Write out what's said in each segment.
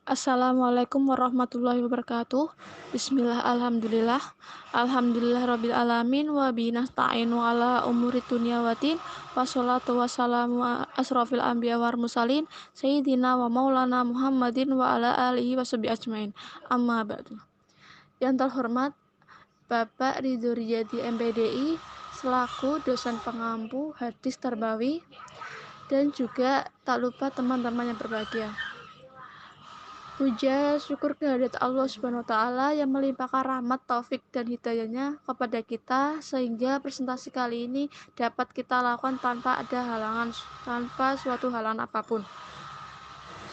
Assalamualaikum warahmatullahi wabarakatuh. Bismillah, alhamdulillah. Alhamdulillah rabbil alamin wa bihi nasta'inu ala umuri dunya waddin. Wassalatu wassalamu asrofil anbiya wal mursalin sayyidina wa maulana Muhammadin wa ala alihi washabihi ajmain. Amma ba'du. Yang terhormat Bapak Ridho Riyadi MPDI selaku dosen pengampu hadis Tarbawi, dan juga tak lupa teman-teman yang berbahagia. Puja syukur kehadirat Allah Subhanahu wa taala yang melimpahkan rahmat, taufik dan hidayahnya kepada kita sehingga presentasi kali ini dapat kita lakukan tanpa ada halangan, tanpa suatu halangan apapun.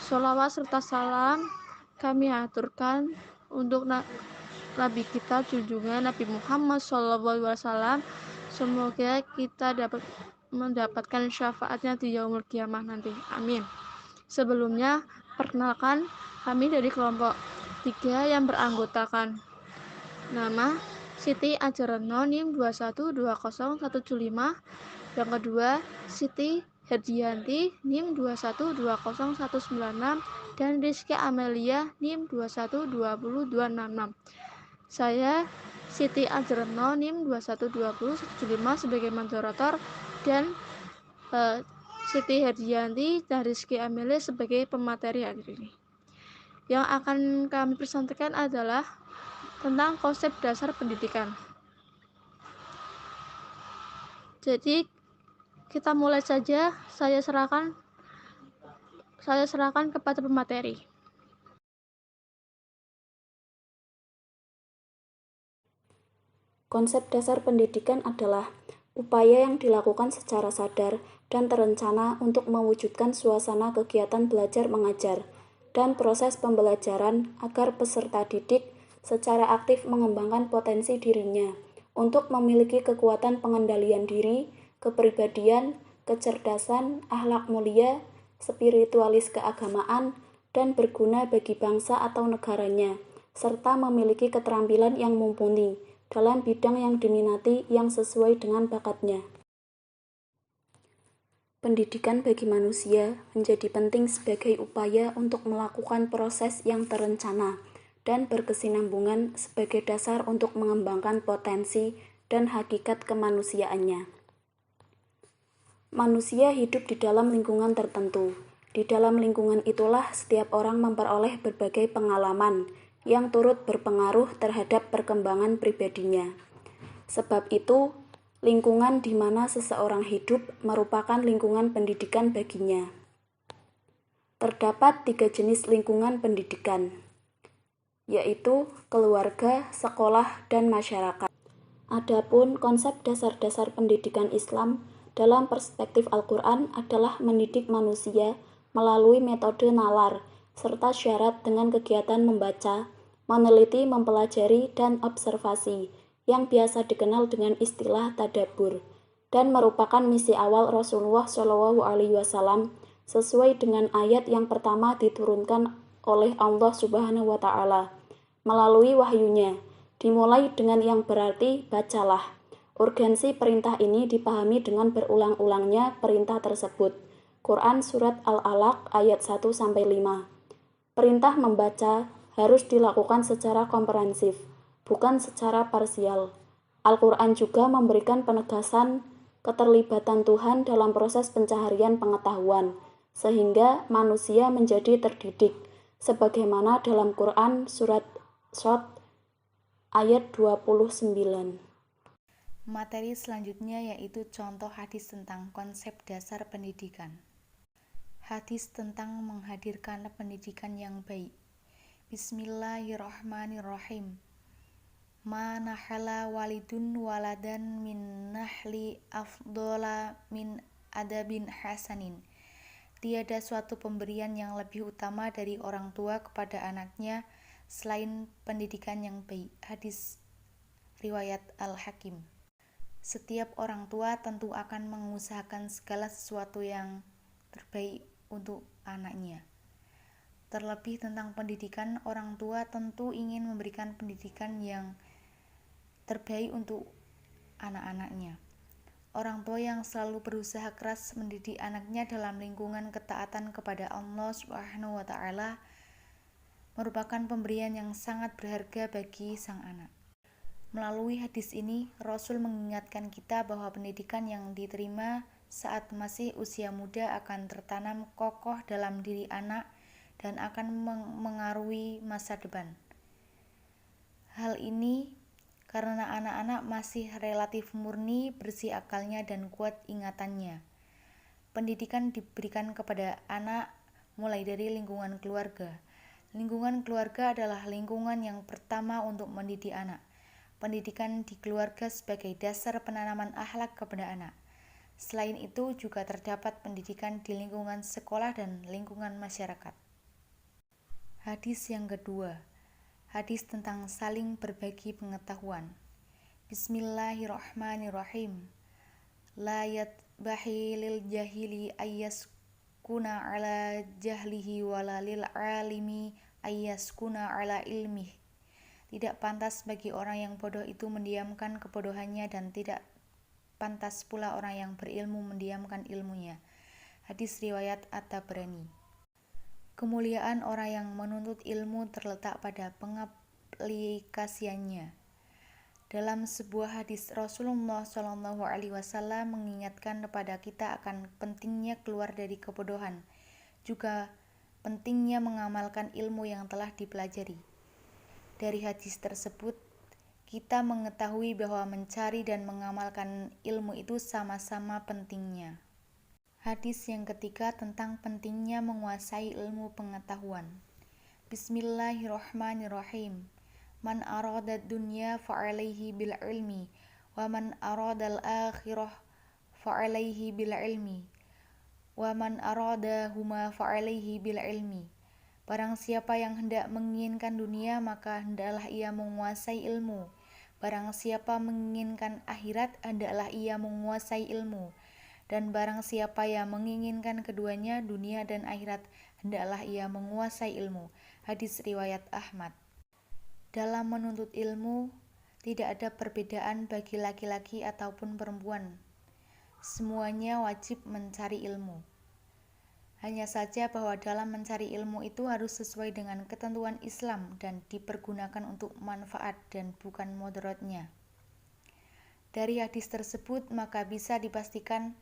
Sholawat serta salam kami aturkan untuk Nabi kita junjungan Nabi Muhammad SAW. Semoga kita dapat mendapatkan syafaatnya di yaumul kiamah nanti. Amin. Sebelumnya, perkenalkan, kami dari kelompok 3 yang beranggotakan nama Siti Ajarno NIM 2120175, yang kedua Siti Herdianti NIM 2120196, dan Rizky Amelia NIM 2120266. Saya Siti Ajarno NIM 2120175 sebagai moderator, dan Siti Herdianti dan Rizky Amelia sebagai pemateri hari ini. Yang akan kami presentasikan adalah tentang konsep dasar pendidikan. Jadi kita mulai saja. Saya serahkan kepada pemateri. Konsep dasar pendidikan adalah upaya yang dilakukan secara sadar dan terencana untuk mewujudkan suasana kegiatan belajar mengajar dan proses pembelajaran agar peserta didik secara aktif mengembangkan potensi dirinya untuk memiliki kekuatan pengendalian diri, kepribadian, kecerdasan, akhlak mulia, spiritualis keagamaan, dan berguna bagi bangsa atau negaranya, serta memiliki keterampilan yang mumpuni dalam bidang yang diminati yang sesuai dengan bakatnya. Pendidikan bagi manusia menjadi penting sebagai upaya untuk melakukan proses yang terencana dan berkesinambungan sebagai dasar untuk mengembangkan potensi dan hakikat kemanusiaannya. Manusia hidup di dalam lingkungan tertentu. Di dalam lingkungan itulah setiap orang memperoleh berbagai pengalaman yang turut berpengaruh terhadap perkembangan pribadinya. Sebab itu, lingkungan di mana seseorang hidup merupakan lingkungan pendidikan baginya. Terdapat 3 jenis lingkungan pendidikan, yaitu keluarga, sekolah, dan masyarakat. Adapun konsep dasar-dasar pendidikan Islam dalam perspektif Al-Quran adalah mendidik manusia melalui metode nalar, serta syarat dengan kegiatan membaca, meneliti, mempelajari, dan observasi, yang biasa dikenal dengan istilah tadabbur, dan merupakan misi awal Rasulullah SAW sesuai dengan ayat yang pertama diturunkan oleh Allah Subhanahu wa Ta'ala melalui wahyunya, dimulai dengan yang berarti bacalah. Urgensi perintah ini dipahami dengan berulang-ulangnya perintah tersebut. Quran Surat Al-Alaq ayat 1-5. Perintah membaca harus dilakukan secara komprehensif, bukan secara parsial. Al-Quran juga memberikan penegasan keterlibatan Tuhan dalam proses pencaharian pengetahuan, sehingga manusia menjadi terdidik, sebagaimana dalam Quran Surat Shad ayat 29. Materi selanjutnya yaitu contoh hadis tentang konsep dasar pendidikan. Hadis tentang menghadirkan pendidikan yang baik. Bismillahirrahmanirrahim. Ma nahala walidun waladan min nahli afdola min adabin hasanin. Tiada suatu pemberian yang lebih utama dari orang tua kepada anaknya selain pendidikan yang baik. Hadis riwayat Al-Hakim. Setiap orang tua tentu akan mengusahakan segala sesuatu yang terbaik untuk anaknya. Terlebih tentang pendidikan, orang tua tentu ingin memberikan pendidikan yang terbaik untuk anak-anaknya. Orang tua yang selalu berusaha keras mendidik anaknya dalam lingkungan ketaatan kepada Allah Subhanahu wa Ta'ala merupakan pemberian yang sangat berharga bagi sang anak. Melalui hadis ini, Rasul mengingatkan kita bahwa pendidikan yang diterima saat masih usia muda akan tertanam kokoh dalam diri anak dan akan mengaruhi masa depan. Hal ini karena anak-anak masih relatif murni, bersih akalnya dan kuat ingatannya. Pendidikan diberikan kepada anak mulai dari lingkungan keluarga. Lingkungan keluarga adalah lingkungan yang pertama untuk mendidik anak. Pendidikan di keluarga sebagai dasar penanaman akhlak kepada anak. Selain itu juga terdapat pendidikan di lingkungan sekolah dan lingkungan masyarakat. Hadis yang kedua, hadis tentang saling berbagi pengetahuan. Bismillahirrahmanirrahim. La yatbahi lil jahili ayyaskuna ala jahlihi wala lil alimi ayyaskuna ala ilmih. Tidak pantas bagi orang yang bodoh itu mendiamkan kebodohannya dan tidak pantas pula orang yang berilmu mendiamkan ilmunya. Hadis riwayat At-Tabrani. Kemuliaan orang yang menuntut ilmu terletak pada pengaplikasiannya. Dalam sebuah hadis Rasulullah SAW mengingatkan kepada kita akan pentingnya keluar dari kebodohan, juga pentingnya mengamalkan ilmu yang telah dipelajari. Dari hadis tersebut, kita mengetahui bahwa mencari dan mengamalkan ilmu itu sama-sama pentingnya. Hadis yang ketiga tentang pentingnya menguasai ilmu pengetahuan. Bismillahirrahmanirrahim. Man arada dunya fa'alaihi bil ilmi, wa man arada al-akhirah fa'alaihi bil ilmi, wa man arada huma fa'alaihi bil ilmi. Barang siapa yang hendak menginginkan dunia, maka hendaklah ia menguasai ilmu. Barang siapa menginginkan akhirat, hendaklah ia menguasai ilmu. Dan barang siapa yang menginginkan keduanya, dunia dan akhirat, hendaklah ia menguasai ilmu. Hadis riwayat Ahmad. Dalam menuntut ilmu, tidak ada perbedaan bagi laki-laki ataupun perempuan. Semuanya wajib mencari ilmu. Hanya saja bahwa dalam mencari ilmu itu harus sesuai dengan ketentuan Islam dan dipergunakan untuk manfaat dan bukan mudaratnya. Dari hadis tersebut maka bisa dipastikan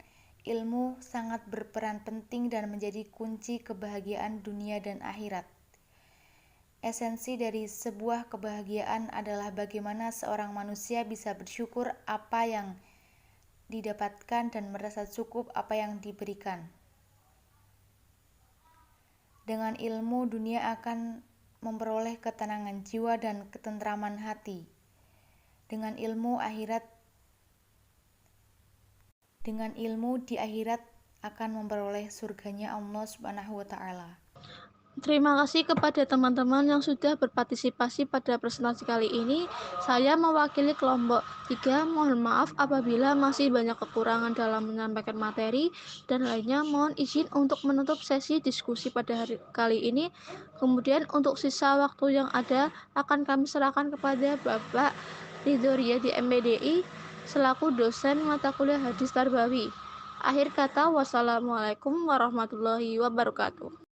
ilmu sangat berperan penting dan menjadi kunci kebahagiaan dunia dan akhirat. Esensi dari sebuah kebahagiaan adalah bagaimana seorang manusia bisa bersyukur apa yang didapatkan dan merasa cukup apa yang diberikan. Dengan ilmu, dunia akan memperoleh ketenangan jiwa dan ketentraman hati. Dengan ilmu di akhirat akan memperoleh surganya Allah Subhanahu wa Ta'ala. Terima kasih kepada teman-teman yang sudah berpartisipasi pada presentasi kali ini. Saya mewakili kelompok 3. Mohon maaf apabila masih banyak kekurangan dalam menyampaikan materi dan lainnya. Mohon izin untuk menutup sesi diskusi pada hari kali ini. Kemudian untuk sisa waktu yang ada akan kami serahkan kepada Bapak Ridho Riyadi MPDI selaku dosen mata kuliah Hadis Tarbawi. Akhir kata, wassalamualaikum warahmatullahi wabarakatuh.